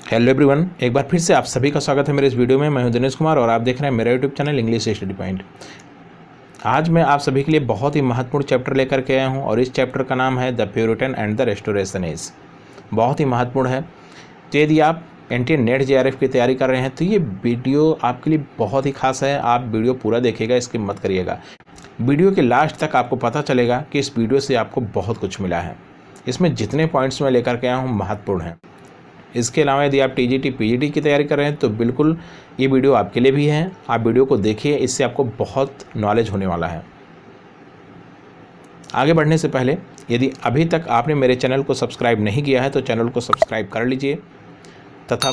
Hello everyone, एक बार फिर से आप सभी का स्वागत है मेरे इस वीडियो में। मैं हूं दिनेश कुमार और आप देख रहे हैं मेरा YouTube channel English study point. आज मैं आप सभी के लिए बहुत ही महत्वपूर्ण चैप्टर लेकर के आया हूं और इस चैप्टर का नाम है the Puritan and the restoration age. बहुत ही महत्वपूर्ण है। तो यदि आप NTA NET JRF की तैयारी कर रहे हैं तो ये वीडियो आपके लिए बहुत ही खास है। आप वीडियो पूरा देखिएगा, स्किप मत करिएगा। वीडियो के लास्ट तक आपको पता चलेगा कि इस वीडियो से आपको बहुत कुछ मिला है। इसमें जितने पॉइंट्स मैं लेकर के आया हूँ महत्वपूर्ण हैं। इसके अलावा यदि आप TGT PGT की तैयारी कर रहे हैं तो बिल्कुल ये वीडियो आपके लिए भी है। आप वीडियो को देखिए, इससे आपको बहुत नॉलेज होने वाला है। आगे बढ़ने से पहले यदि अभी तक आपने मेरे चैनल को सब्सक्राइब नहीं किया है तो चैनल को सब्सक्राइब कर लीजिए तथा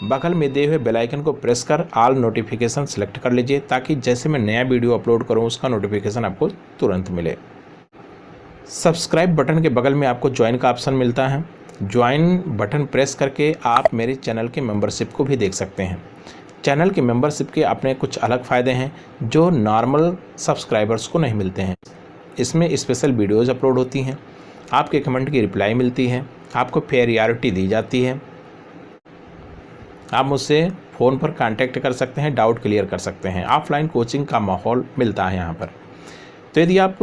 बगल में दिए हुए बेल आइकन को प्रेस कर ऑल नोटिफिकेशन सेलेक्ट कर लीजिए ताकि जैसे मैं नया वीडियो अपलोड करूं उसका नोटिफिकेशन आपको तुरंत मिले। सब्सक्राइब बटन के बगल में आपको ज्वाइन का ऑप्शन मिलता है। ज्वाइन बटन प्रेस करके आप मेरे चैनल के मेंबरशिप को भी देख सकते हैं। चैनल के मेंबरशिप के अपने कुछ अलग फ़ायदे हैं जो नॉर्मल सब्सक्राइबर्स को नहीं मिलते हैं। इसमें स्पेशल वीडियोज़ अपलोड होती हैं, आपके कमेंट की रिप्लाई मिलती है, आपको प्रायोरिटी दी जाती है, आप मुझसे फ़ोन पर कांटेक्ट कर सकते हैं, डाउट क्लियर कर सकते हैं, ऑफलाइन कोचिंग का माहौल मिलता है यहाँ पर। तो यदि आप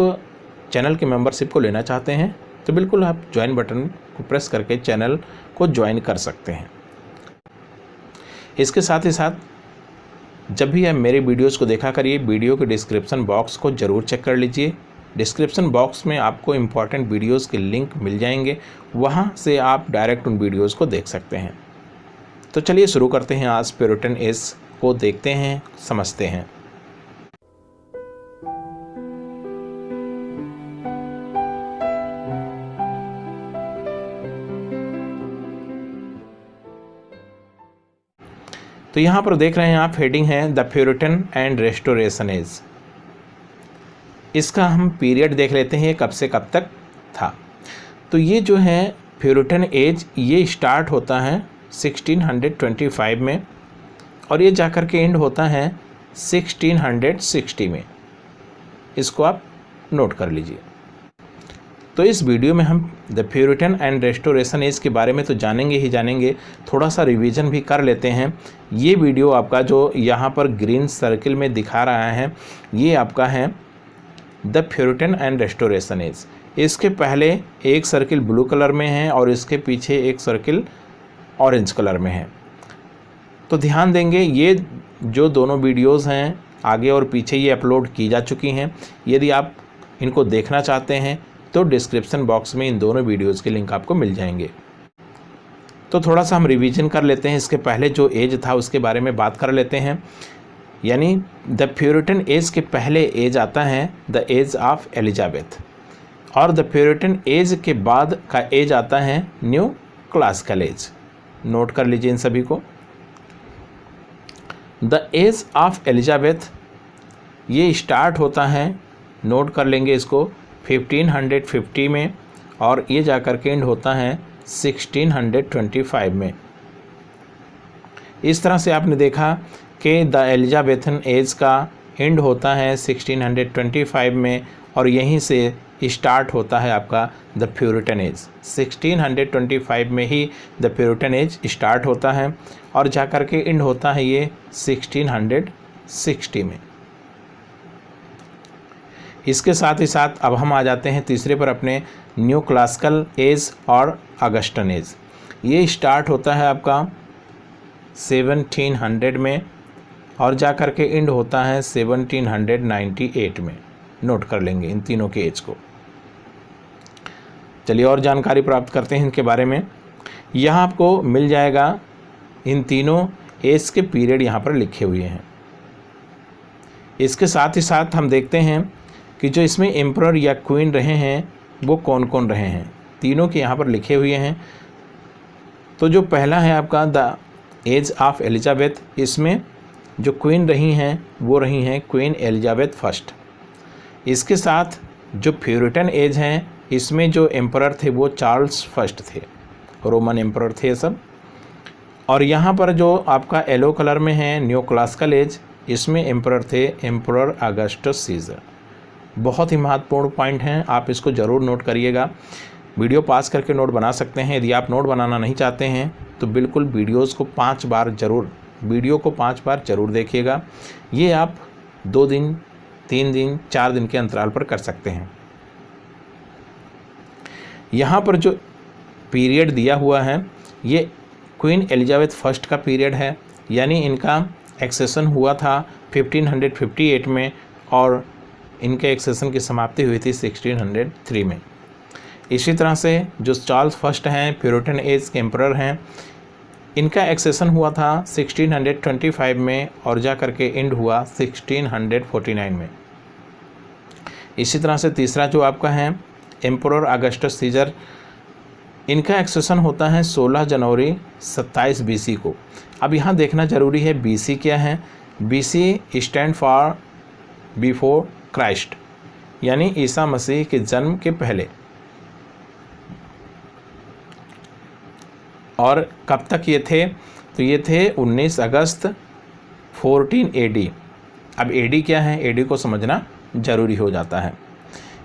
चैनल के मेंबरशिप को लेना चाहते हैं तो बिल्कुल आप ज्वाइन बटन को प्रेस करके चैनल को ज्वाइन कर सकते हैं। इसके साथ ही साथ जब भी आप मेरे वीडियोस को देखा करिए, वीडियो के डिस्क्रिप्शन बॉक्स को ज़रूर चेक कर लीजिए। डिस्क्रिप्शन बॉक्स में आपको इम्पॉर्टेंट वीडियोस के लिंक मिल जाएंगे, वहां से आप डायरेक्ट उन वीडियोस को देख सकते हैं। तो चलिए शुरू करते हैं। आज प्यूरिटन एज को देखते हैं, समझते हैं। तो यहाँ पर देख रहे हैं आप, हेडिंग है the Puritan and restoration age. इसका हम पीरियड देख लेते हैं, कब से कब तक था। तो ये जो है प्यूरिटन एज, ये स्टार्ट होता है 1625 में और ये जाकर के एंड होता है 1660 में। इसको आप नोट कर लीजिए। तो इस वीडियो में हम the Puritan and restoration age के बारे में तो जानेंगे ही जानेंगे, थोड़ा सा रिवीजन भी कर लेते हैं। ये वीडियो आपका जो यहाँ पर ग्रीन सर्किल में दिखा रहा है, ये आपका है the Puritan and restoration age. इसके पहले एक सर्किल ब्लू कलर में है और इसके पीछे एक सर्किल ऑरेंज कलर में है। तो ध्यान देंगे, ये जो दोनों वीडियोज़ हैं आगे और पीछे ये अपलोड की जा चुकी हैं। यदि आप इनको देखना चाहते हैं तो डिस्क्रिप्शन बॉक्स में इन दोनों वीडियोज़ के लिंक आपको मिल जाएंगे। तो थोड़ा सा हम रिवीजन कर लेते हैं। इसके पहले जो एज था उसके बारे में बात कर लेते हैं। यानी द प्यूरिटन एज के पहले एज आता है द एज ऑफ एलिजाबेथ और द प्यूरिटन एज के बाद का एज आता है न्यू क्लासिकल एज। नोट कर लीजिए इन सभी को। द एज ऑफ एलिजाबेथ ये स्टार्ट होता है, नोट कर लेंगे इसको, 1550 में और ये जाकर के एंड होता है 1625 में। इस तरह से आपने देखा कि द एलिजाबेथन एज का एंड होता है 1625 में और यहीं से स्टार्ट होता है आपका द प्यूरिटन एज। 1625 में ही द प्यूरिटन एज स्टार्ट होता है और जाकर के एंड होता है ये 1660 में। इसके साथ ही साथ अब हम आ जाते हैं तीसरे पर अपने, न्यू क्लासिकल एज और ऑगस्टन एज। ये स्टार्ट होता है आपका 1700 में और जाकर के एंड होता है 1798 में। नोट कर लेंगे इन तीनों के एज को। चलिए और जानकारी प्राप्त करते हैं इनके बारे में। यहाँ आपको मिल जाएगा इन तीनों एज के पीरियड यहाँ पर लिखे हुए हैं। इसके साथ ही साथ हम देखते हैं कि जो इसमें एम्परर या क्वीन रहे हैं वो कौन कौन रहे हैं, तीनों के यहाँ पर लिखे हुए हैं। तो जो पहला है आपका द एज ऑफ एलिजाबेथ, इसमें जो क्वीन रही हैं वो रही हैं क्वीन एलिजाबेथ फर्स्ट। इसके साथ जो प्यूरिटन एज हैं, इसमें जो एम्परर थे वो चार्ल्स फर्स्ट थे, रोमन एम्परर थे सब। और यहाँ पर जो आपका येलो कलर में है न्यू क्लासिकल एज, इसमें एम्परर थे एम्परर ऑगस्टस सीजर। बहुत ही महत्वपूर्ण पॉइंट हैं, आप इसको ज़रूर नोट करिएगा। वीडियो पास करके नोट बना सकते हैं। यदि आप नोट बनाना नहीं चाहते हैं तो बिल्कुल वीडियो को 5 बार ज़रूर देखिएगा। ये आप 2 दिन, 3 दिन, 4 दिन के अंतराल पर कर सकते हैं। यहाँ पर जो पीरियड दिया हुआ है ये क्वीन एलिजाबेथ फर्स्ट का पीरियड है, यानी इनका एक्सेशन हुआ था 1558 में और इनके एक्सेशन की समाप्ति हुई थी 1603 में। इसी तरह से जो चार्ल्स फर्स्ट हैं, प्यूरिटन एज के एम्परर हैं, इनका एक्सेशन हुआ था 1625 में और जा करके एंड हुआ 1649 में। इसी तरह से तीसरा जो आपका है एम्परर ऑगस्टस सीजर, इनका एक्सेशन होता है 16 जनवरी 27 BC को। अब यहाँ देखना जरूरी है BC क्या है। BC stand for before Christ, यानी ईसा मसीह के जन्म के पहले। और कब तक ये थे, तो ये थे 19 अगस्त 14 AD। अब AD क्या है, AD को समझना जरूरी हो जाता है।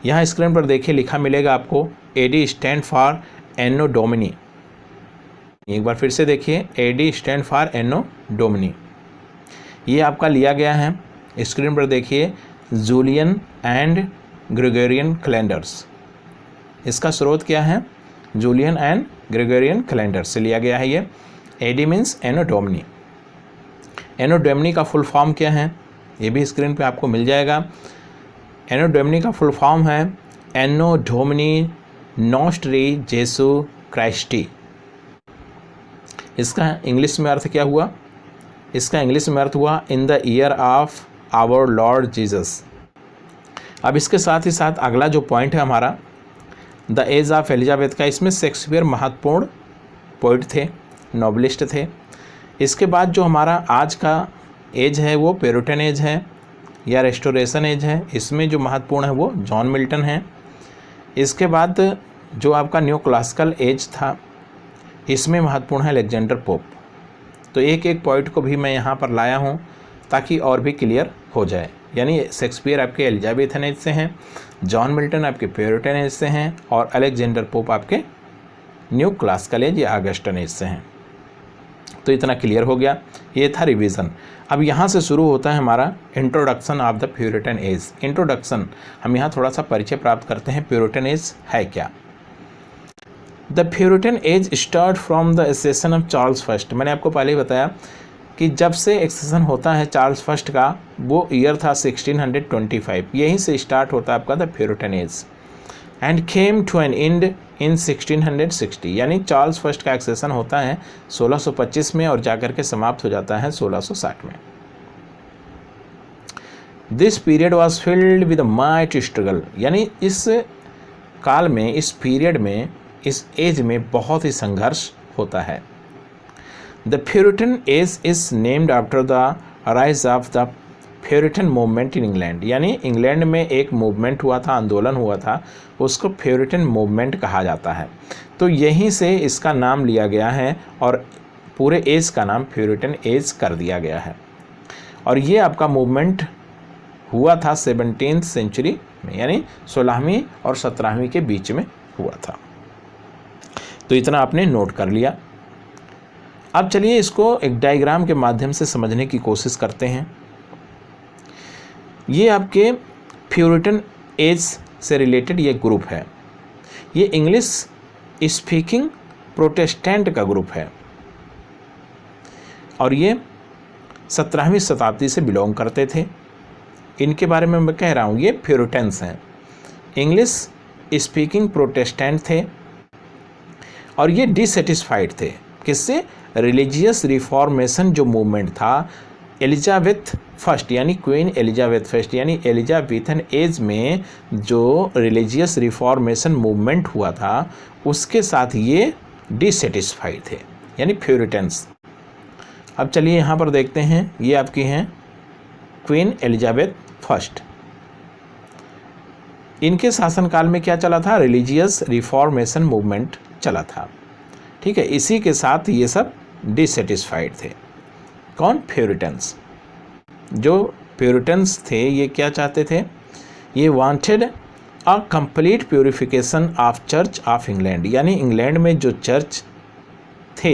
यहाँ स्क्रीन पर देखिए लिखा मिलेगा आपको AD stand for Anno Domini. एक बार फिर से देखिए AD stand for Anno Domini. ये आपका लिया गया है, स्क्रीन पर देखिए जूलियन एंड ग्रेगोरियन कैलेंडर्स। इसका स्रोत क्या है, जूलियन एंड ग्रेगोरियन कैलेंडर से लिया गया है ये। AD मीन्स एनो डोमिनी। एनो डोमिनी का फुल फॉर्म क्या है, ये भी स्क्रीन पे आपको मिल जाएगा। एनो डोमिनी का फुल फॉर्म है एनो डोमिनी नोस्ट्री जेसु क्राइस्टी। इसका इंग्लिश में अर्थ क्या हुआ, इसका इंग्लिश में अर्थ हुआ in the year of our Lord Jesus. अब इसके साथ ही साथ अगला जो पॉइंट है हमारा द एज ऑफ एलिजाबेथ का, इसमें शेक्सपियर महत्वपूर्ण पोइट थे, नॉवलिस्ट थे। इसके बाद जो हमारा आज का एज है वो प्यूरिटन एज है या रेस्टोरेशन एज है। इसमें जो महत्वपूर्ण है वो जॉन मिल्टन है। इसके बाद जो आपका न्यू क्लासिकल एज था, इसमें महत्वपूर्ण है अलेक्जेंडर पोप। तो एक एक पॉइंट को भी मैं यहाँ पर लाया हूँ ताकि और भी क्लियर हो जाए। यानी शेक्सपियर आपके एलिजाबेथन एज से हैं, जॉन मिल्टन आपके प्यूरिटन एज से हैं और अलेक्जेंडर पोप आपके न्यू क्लासिकल एज या ऑगस्टन एज से हैं। तो इतना क्लियर हो गया, ये था रिवीजन। अब यहाँ से शुरू होता है हमारा introduction of the Puritan age. Introduction, हम यहाँ थोड़ा सा परिचय प्राप्त करते हैं प्यूरिटन एज है क्या। The Puritan age start from the accession of Charles first. मैंने आपको पहले ही बताया कि जब से एक्सेशन होता है चार्ल्स फर्स्ट का, वो ईयर था 1625, यहीं से स्टार्ट होता है आपका the Puritan age and came to an end in 1660। यानी चार्ल्स फर्स्ट का एक्सेशन होता है 1625 में और जाकर के समाप्त हो जाता है 1660 में। This period was filled with might struggle, यानी इस काल में, इस पीरियड में, इस एज में बहुत ही संघर्ष होता है। The Puritan age is named after the rise of the Puritan movement in England. यानी इंग्लैंड में एक मूवमेंट हुआ था, आंदोलन हुआ था, उसको प्यूरिटन मूवमेंट कहा जाता है। तो यहीं से इसका नाम लिया गया है और पूरे एज का नाम प्यूरिटन एज कर दिया गया है। और ये आपका मूवमेंट हुआ था 17th सेंचुरी में, यानी 16वीं और 17वीं के बीच में हुआ था। तो इतना आपने नोट कर लिया। अब चलिए इसको एक डायग्राम के माध्यम से समझने की कोशिश करते हैं। ये आपके प्यूरिटन एज से रिलेटेड ये ग्रुप है। ये इंग्लिश स्पीकिंग प्रोटेस्टेंट का ग्रुप है और ये 17वीं शताब्दी से बिलोंग करते थे। इनके बारे में मैं कह रहा हूँ, ये प्यूरिटन्स हैं, इंग्लिश स्पीकिंग प्रोटेस्टेंट थे और ये डिससेटिस्फाइड थे किससे, रिलीजियस रिफॉर्मेशन जो मूवमेंट था एलिजाबेथ फर्स्ट यानी क्वीन एलिजाबेथ फर्स्ट यानी एलिजाबेथन एज में जो रिलीजियस रिफॉर्मेशन मूवमेंट हुआ था उसके साथ ये डिससेटिस्फाइड थे, यानी प्यूरिटन्स। अब चलिए यहाँ पर देखते हैं, ये आपकी हैं क्वीन एलिजाबेथ फर्स्ट। इनके शासनकाल में क्या चला था, रिलीजियस रिफॉर्मेशन मूवमेंट चला था। ठीक है, इसी के साथ ये सब डिससेटिस्फाइड थे। कौन, प्यूरिटन्स। जो प्यूरिटन्स थे ये क्या चाहते थे, ये wanted a complete purification of church of England, यानी इंग्लैंड में जो चर्च थे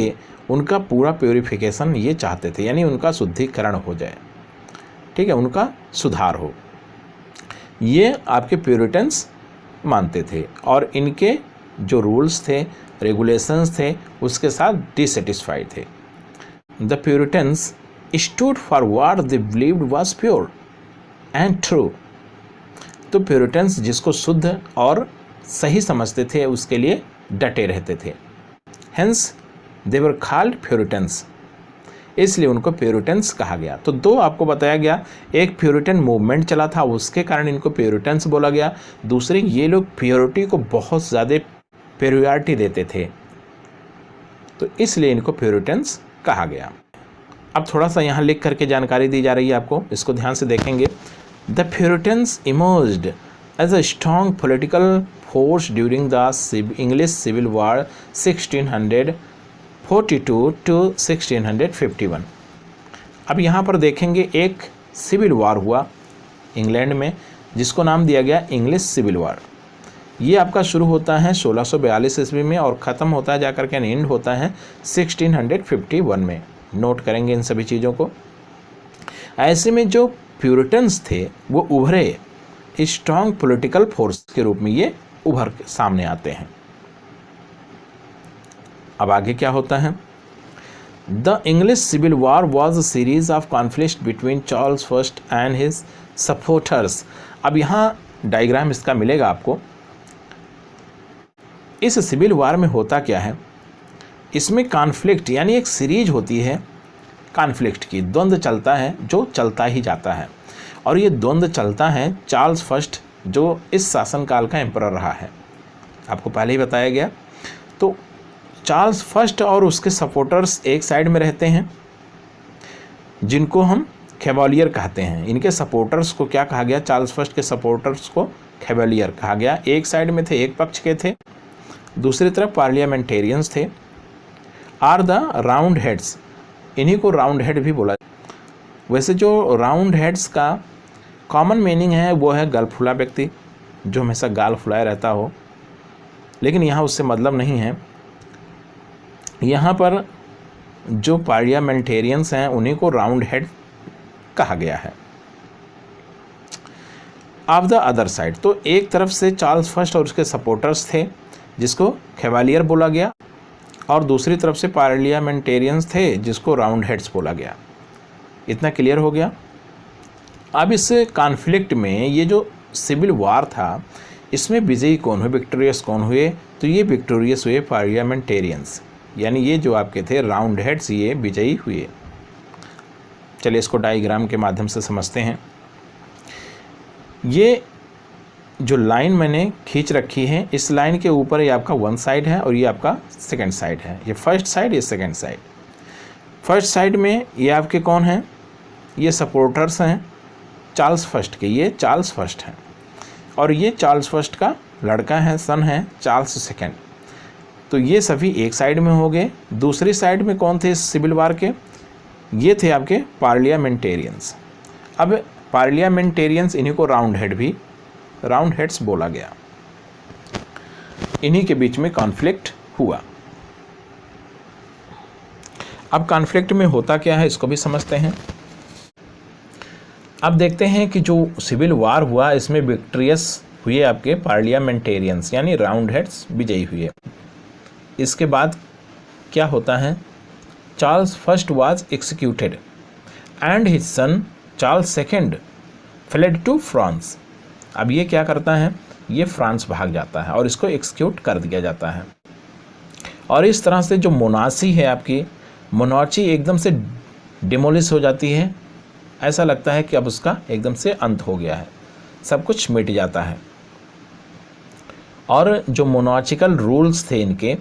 उनका पूरा प्योरीफिकेशन ये चाहते थे, यानी उनका शुद्धिकरण हो जाए, ठीक है, उनका सुधार हो, ये आपके प्यूरिटन्स मानते थे। और इनके जो रूल्स थे, रेगुलेशंस थे, उसके साथ डिससेटिस्फाइड थे। The Puritans stood for what they believed was pure and true. तो प्यूरिटन्स जिसको शुद्ध और सही समझते थे उसके लिए डटे रहते थे। Hence they were called Puritans, इसलिए उनको प्यूरिटन्स कहा गया। तो दो आपको बताया गया, एक प्यूरिटन मूवमेंट चला था उसके कारण इनको प्यूरिटन्स बोला गया, दूसरे ये लोग प्योरिटी को बहुत ज़्यादा प्रायोरिटी देते थे, तो इसलिए इनको प्यूरिटन्स कहा गया। अब थोड़ा सा यहाँ लिख करके जानकारी दी जा रही है आपको, इसको ध्यान से देखेंगे। The Puritans emerged as a strong political force during the English civil war 1642 to 1651। अब यहाँ पर देखेंगे एक सिविल वॉर हुआ इंग्लैंड में, जिसको नाम दिया गया इंग्लिश सिविल वॉर। ये आपका शुरू होता है 1642 ईस्वी में और ख़त्म होता है जाकर के एंड होता है 1651 में। नोट करेंगे इन सभी चीज़ों को। ऐसे में जो प्यूरिटन्स थे वो उभरे, स्ट्रॉन्ग पॉलिटिकल फोर्स के रूप में ये उभर के सामने आते हैं। अब आगे क्या होता है? The English civil war was a series of conflict between Charles first and his supporters. अब यहाँ डायग्राम इसका मिलेगा आपको। इस सिविल वॉर में होता क्या है, इसमें कॉन्फ्लिक्ट यानी एक सीरीज होती है कॉन्फ्लिक्ट की, द्वंद्व चलता है जो चलता ही जाता है। और ये द्वंद्व चलता है चार्ल्स फर्स्ट जो इस शासनकाल का एम्परर रहा है, आपको पहले ही बताया गया। तो चार्ल्स फर्स्ट और उसके सपोर्टर्स एक साइड में रहते हैं जिनको हम कैवलियर कहते हैं। इनके सपोर्टर्स को क्या कहा गया? चार्ल्स फर्स्ट के सपोर्टर्स को कैवलियर कहा गया। एक साइड में थे, एक पक्ष के थे, दूसरी तरफ पार्लियामेंटेरियंस थे, आर द राउंड हेड्स। इन्हीं को राउंड हेड भी बोला। वैसे जो राउंड हेड्स का कॉमन मीनिंग है वो है गलफुला व्यक्ति, जो हमेशा गाल फुलाए रहता हो, लेकिन यहाँ उससे मतलब नहीं है। यहाँ पर जो पार्लियामेंटेरियंस हैं उन्हीं को राउंड हेड कहा गया है। ऑफ द अदर साइड, तो एक तरफ से चार्ल्स फर्स्ट और उसके सपोर्टर्स थे जिसको कैवलियर बोला गया, और दूसरी तरफ से पार्लियामेंटेरियंस थे जिसको राउंड हेड्स बोला गया। इतना क्लियर हो गया। अब इस कॉन्फ्लिक्ट में ये जो सिविल वॉर था, इसमें विजयी कौन हुए, विक्टोरियस कौन हुए? तो ये विक्टोरियस हुए पार्लियामेंटेरियंस, यानी ये जो आपके थे राउंड हेड्स, ये विजयी हुए। चलिए इसको डायग्राम के माध्यम से समझते हैं। ये जो लाइन मैंने खींच रखी है, इस लाइन के ऊपर ये आपका वन साइड है और ये आपका सेकंड साइड है। ये फर्स्ट साइड, ये सेकंड साइड। फर्स्ट साइड में ये आपके कौन हैं? ये सपोर्टर्स हैं चार्ल्स फर्स्ट के, ये चार्ल्स फर्स्ट हैं, और ये चार्ल्स फर्स्ट का लड़का है, सन है चार्ल्स सेकंड। तो ये सभी एक साइड में हो गए। दूसरी साइड में कौन थे इस सिविल वॉर के? ये थे आपके पार्लियामेंटेरियंस। अब पार्लियामेंटेरियंस, इन्हीं को राउंड हेड भी, राउंड हेड्स बोला गया। इन्हीं के बीच में कॉन्फ्लिक्ट हुआ। अब कॉन्फ्लिक्ट में होता क्या है इसको भी समझते हैं। अब देखते हैं कि जो सिविल वॉर हुआ इसमें विक्टोरियस हुए आपके पार्लियामेंटेरियंस, यानी राउंड हेड्स विजयी हुए। इसके बाद क्या होता है? Charles first was executed and his son Charles second fled to France. अब ये क्या करता है? ये फ्रांस भाग जाता है और इसको एक्सिक्यूट कर दिया जाता है। और इस तरह से जो मोनार्ची है आपकी, मोनार्ची एकदम से डिमोलिश हो जाती है। ऐसा लगता है कि अब उसका एकदम से अंत हो गया है, सब कुछ मिट जाता है। और जो मोनार्चिकल रूल्स थे इनके,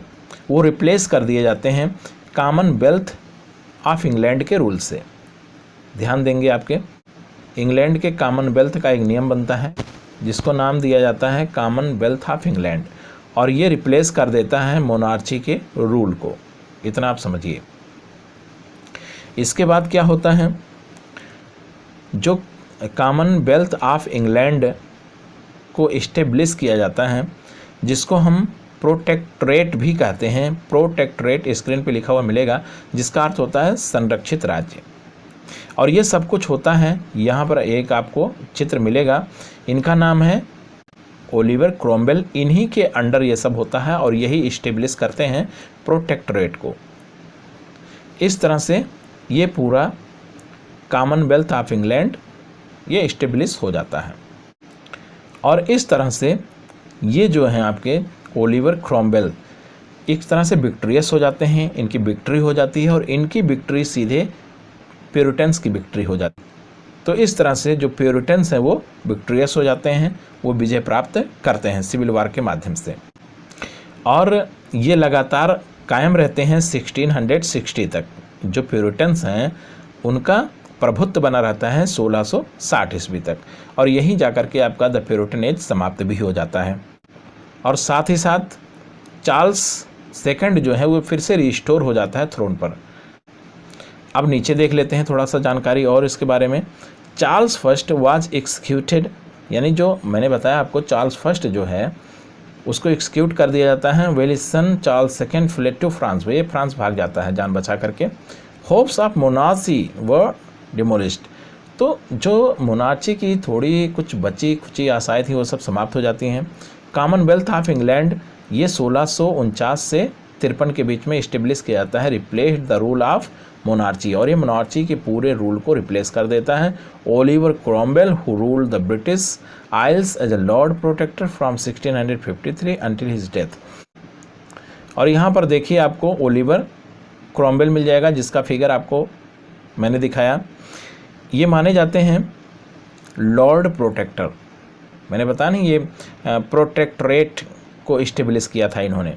वो रिप्लेस कर दिए जाते हैं कॉमनवेल्थ ऑफ इंग्लैंड के रूल से। ध्यान देंगे, आपके इंग्लैंड के कॉमनवेल्थ का एक नियम बनता है जिसको नाम दिया जाता है कॉमनवेल्थ ऑफ इंग्लैंड, और ये रिप्लेस कर देता है मोनार्ची के रूल को। इतना आप समझिए। इसके बाद क्या होता है? जो कॉमनवेल्थ ऑफ इंग्लैंड को इस्टेब्लिश किया जाता है, जिसको हम प्रोटेक्टोरेट भी कहते हैं। प्रोटेक्टोरेट स्क्रीन पे लिखा हुआ मिलेगा, जिसका अर्थ होता है संरक्षित राज्य। और ये सब कुछ होता है, यहाँ पर एक आपको चित्र मिलेगा, इनका नाम है ओलिवर क्रॉमवेल। इन्हीं के अंडर ये सब होता है और यही इस्टेब्लिश करते हैं प्रोटेक्टोरेट को। इस तरह से ये पूरा कॉमनवेल्थ ऑफ इंग्लैंड ये इस्टेब्लिश हो जाता है। और इस तरह से ये जो हैं आपके ओलिवर क्रॉमवेल एक तरह से विक्ट्रियस हो जाते हैं, इनकी विक्ट्री हो जाती है और इनकी विक्ट्री सीधे प्यूरिटन्स की विक्ट्री हो जाती है। तो इस तरह से जो प्यूरिटन्स हैं वो विक्ट्रियस हो जाते हैं, वो विजय प्राप्त करते हैं सिविल वार के माध्यम से। और ये लगातार कायम रहते हैं 1660 तक। जो प्यूरिटन्स हैं उनका प्रभुत्व बना रहता है 1660 ईस्वी तक, और यहीं जाकर के आपका द प्यूरिटन एज समाप्त भी हो जाता है। और साथ ही साथ चार्ल्स सेकंड जो है वो फिर से रिस्टोर हो जाता है थ्रोन पर। अब नीचे देख लेते हैं थोड़ा सा जानकारी और इसके बारे में। चार्ल्स फर्स्ट वाज एक्सिक्यूटेड, यानी जो मैंने बताया आपको चार्ल्स फर्स्ट जो है उसको एक्सिक्यूट कर दिया जाता है। Well his son Charles second fled to France, ये फ्रांस भाग जाता है जान बचा करके। Hopes of monarchy were demolished, तो जो मोनार्ची की थोड़ी कुछ बची खुची आशाएं थी वो सब समाप्त हो जाती हैं। कॉमनवेल्थ ऑफ इंग्लैंड ये 1649 से 53 के बीच में इस्टेब्लिश किया जाता है, replace the rule of monarchy, और ये मोनार्ची के पूरे रूल को रिप्लेस कर देता है। Oliver Cromwell who ruled the British Isles as a Lord Protector from 1653 until his death. और यहाँ पर देखिए आपको ओलिवर क्रॉमवेल मिल जाएगा, जिसका फिगर आपको मैंने दिखाया। ये माने जाते हैं लॉर्ड प्रोटेक्टर। मैंने बताया नहीं, ये प्रोटेक्टोरेट को इस्टेब्लिश किया था इन्होंने,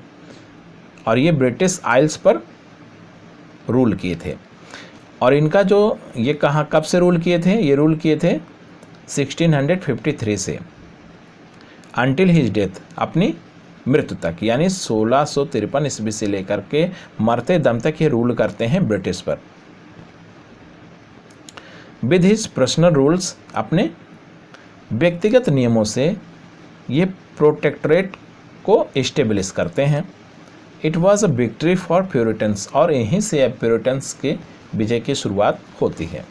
और ये ब्रिटिश आइल्स पर रूल किए थे। और इनका जो ये कहाँ कब से रूल किए थे, ये रूल किए थे 1653 से अंटिल हिज डेथ, अपनी मृत्यु तक, यानी 1653 ईस्वी से लेकर के मरते दम तक ये रूल करते हैं ब्रिटिश पर। विद हिज पर्सनल रूल्स, अपने व्यक्तिगत नियमों से ये प्रोटेक्टोरेट को इस्टेब्लिश करते हैं। It was a victory for Puritans, और यहीं से प्यूरिटन्स के विजय की शुरुआत होती है।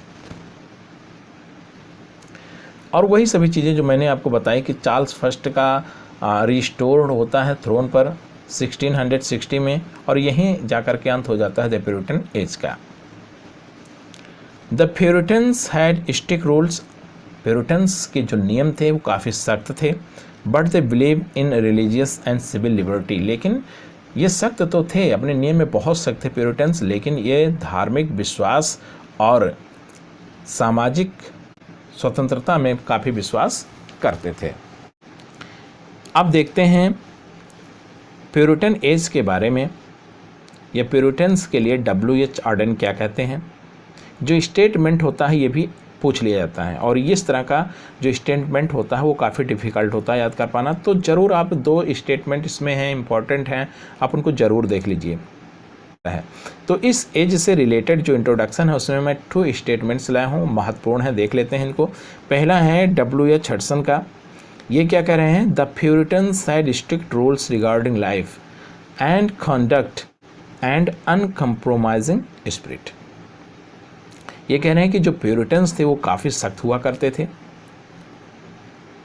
और वही सभी चीज़ें जो मैंने आपको बताई कि चार्ल्स फर्स्ट का रिस्टोर होता है थ्रोन पर 1660 में, और यहीं जाकर के अंत हो जाता है द प्यूरिटन एज का। The Puritans had strict rules, Puritans के जो नियम थे वो काफ़ी सख्त थे। But they believe in religious and civil liberty, लेकिन ये सख्त तो थे, अपने नियम में बहुत सख्त थे प्यूरिटन्स, लेकिन ये धार्मिक विश्वास और सामाजिक स्वतंत्रता में काफ़ी विश्वास करते थे। अब देखते हैं प्यूरिटन एज के बारे में। ये प्यूरिटन्स के लिए W.H. ऑर्डन क्या कहते हैं। जो स्टेटमेंट होता है ये भी पूछ लिया जाता है, और इस तरह का जो स्टेटमेंट होता है वो काफ़ी डिफ़िकल्ट होता है याद कर पाना। तो ज़रूर आप 2 स्टेटमेंट इसमें हैं, इम्पॉर्टेंट हैं, आप उनको ज़रूर देख लीजिए। तो इस एज से रिलेटेड जो इंट्रोडक्शन है उसमें मैं 2 स्टेटमेंट्स लाया हूँ, महत्वपूर्ण है, देख लेते हैं इनको। पहला है W.H. हडसन का। ये क्या कह रहे हैं, the Puritans had strict rules regarding life and conduct and uncompromising spirit. ये कह रहे हैं कि जो प्यूरिटन्स थे वो काफ़ी सख्त हुआ करते थे,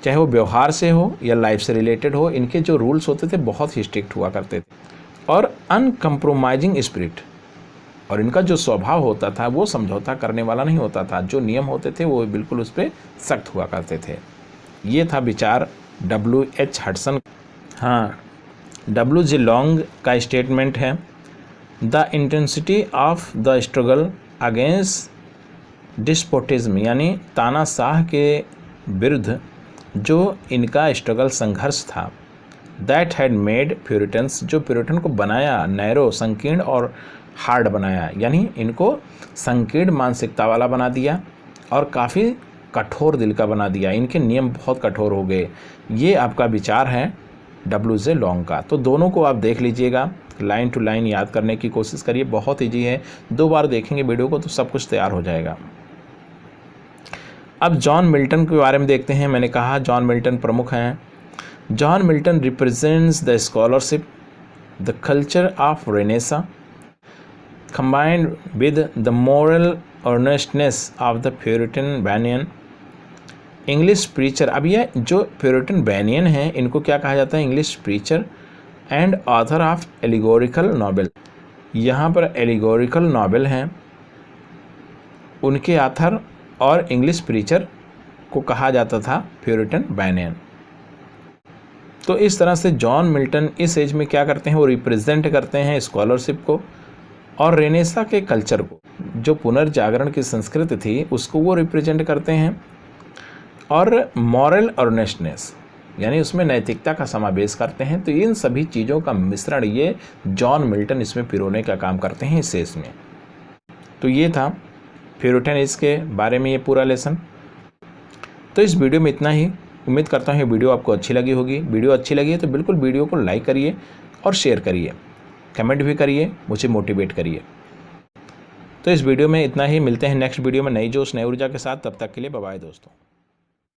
चाहे वो व्यवहार से हो या लाइफ से रिलेटेड हो, इनके जो रूल्स होते थे बहुत ही स्ट्रिक्ट हुआ करते थे। और अनकम्प्रोमाइजिंग स्पिरिट, और इनका जो स्वभाव होता था वो समझौता करने वाला नहीं होता था, जो नियम होते थे वो बिल्कुल उस पर सख्त हुआ करते थे। ये था विचार W.H. हडसन। हाँ, W.J. लॉन्ग का स्टेटमेंट है, the intensity of the struggle against despotism, यानी तानाशाह के विरुद्ध जो इनका स्ट्रगल संघर्ष था, दैट हैड मेड प्यूरिटन्स, जो प्यूरिटन को बनाया नैरो, संकीर्ण और हार्ड बनाया, यानी इनको संकीर्ण मानसिकता वाला बना दिया और काफ़ी कठोर दिल का बना दिया। इनके नियम बहुत कठोर हो गए। ये आपका विचार है W.J. लॉन्ग का। तो दोनों को आप देख लीजिएगा, लाइन टू लाइन याद करने की कोशिश करिए, बहुत ईजी है, 2 बार देखेंगे वीडियो को तो सब कुछ तैयार हो जाएगा। अब जॉन मिल्टन के बारे में देखते हैं। मैंने कहा जॉन मिल्टन प्रमुख हैं। John Milton represents the scholarship the culture of Renaissance combined with the moral earnestness of the Puritan Banyan English preacher. अब ये जो प्यूरिटन बैनियन हैं इनको क्या कहा जाता है? English preacher and author of allegorical novel. यहाँ पर एलिगोरिकल नॉवेल हैं उनके ऑथर और इंग्लिश प्रीचर को कहा जाता था प्यूरिटन बैनियन। तो इस तरह से जॉन मिल्टन इस एज में क्या करते हैं? वो रिप्रेजेंट करते हैं स्कॉलरशिप को और रेनेसा के कल्चर को, जो पुनर्जागरण की संस्कृति थी उसको वो रिप्रेजेंट करते हैं, और मॉरल ऑनेस्टनेस यानी उसमें नैतिकता का समावेश करते हैं। तो इन सभी चीज़ों का मिश्रण ये जॉन मिल्टन इसमें पिरोने का काम करते हैं इस एज में। तो ये था प्यूरिटन एज के बारे में ये पूरा लेसन। तो इस वीडियो में इतना ही। उम्मीद करता हूँ ये वीडियो आपको अच्छी लगी होगी। वीडियो अच्छी लगी है तो बिल्कुल वीडियो को लाइक करिए और शेयर करिए, कमेंट भी करिए, मुझे मोटिवेट करिए। तो इस वीडियो में इतना ही। मिलते हैं नेक्स्ट वीडियो में नई जोश नई ऊर्जा के साथ। तब तक के लिए बाय बाय दोस्तों।